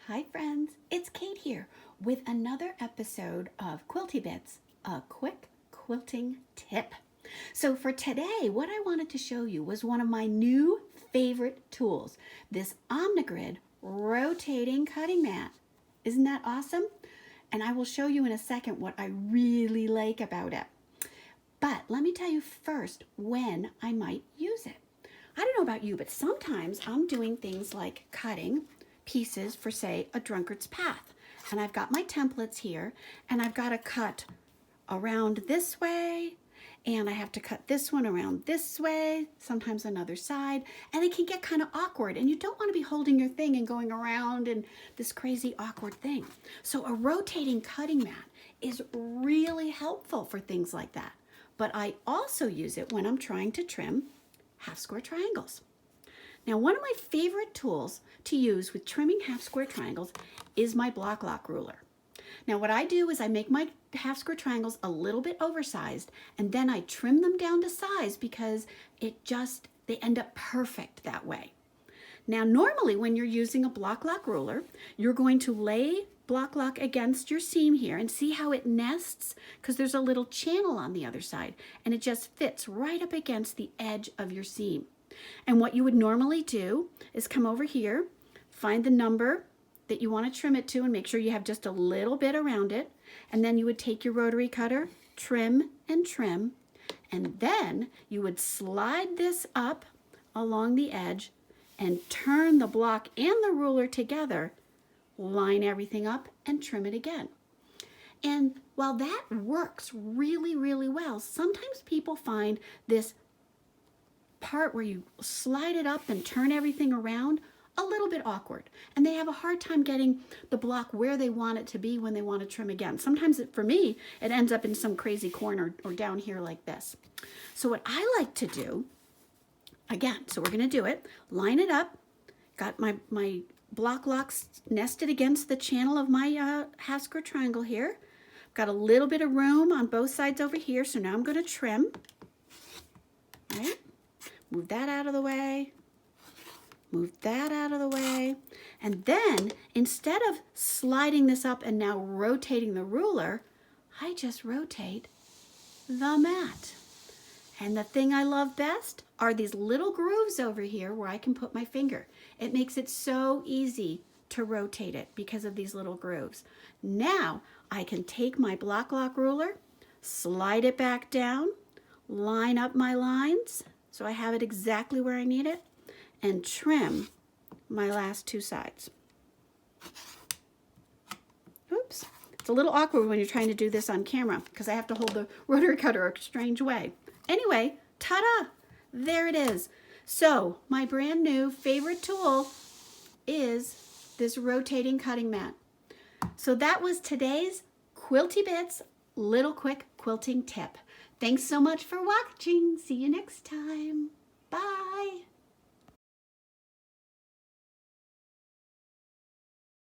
Hi friends, it's Kate here with another episode of Quilty Bits, a quick quilting tip. So for today, what I wanted to show you was one of my new favorite tools, this Omnigrid rotating cutting mat. Isn't that awesome? And I will show you in a second what I really like about it. But let me tell you first when I might use it. I don't know about you, but sometimes I'm doing things like cutting pieces for, say, a drunkard's path. And I've got my templates here, and I've got to cut around this way, and I have to cut this one around this way, sometimes another side, and it can get kind of awkward, and you don't want to be holding your thing and going around and this crazy awkward thing. So a rotating cutting mat is really helpful for things like that. But I also use it when I'm trying to trim half square triangles. Now, one of my favorite tools to use with trimming half square triangles is my block lock ruler. Now, what I do is I make my half square triangles a little bit oversized, and then I trim them down to size because they end up perfect that way. Now, normally when you're using a block lock ruler, you're going to lay block lock against your seam here and see how it nests, because there's a little channel on the other side, and it just fits right up against the edge of your seam. And what you would normally do is come over here, find the number that you want to trim it to, and make sure you have just a little bit around it. And then you would take your rotary cutter, trim and trim, and then you would slide this up along the edge and turn the block and the ruler together, line everything up, and trim it again. And while that works really, really well, sometimes people find this part where you slide it up and turn everything around a little bit awkward, and they have a hard time getting the block where they want it to be when they want to trim again. Sometimes for me it ends up in some crazy corner or down here like this. So what I like to do, again, so we're going to do it, line it up, got my block locks nested against the channel of my half square triangle here, got a little bit of room on both sides over here, so now I'm going to trim. Right? Move that out of the way, move that out of the way, and then instead of sliding this up and now rotating the ruler, I just rotate the mat. And the thing I love best are these little grooves over here where I can put my finger. It makes it so easy to rotate it because of these little grooves. Now I can take my block lock ruler, slide it back down, line up my lines so I have it exactly where I need it, and trim my last two sides. Oops. It's a little awkward when you're trying to do this on camera because I have to hold the rotary cutter a strange way. Anyway, ta-da! There it is. So my brand new favorite tool is this rotating cutting mat. So that was today's Quilty Bits little quick quilting tip. Thanks so much for watching. See you next time. Bye.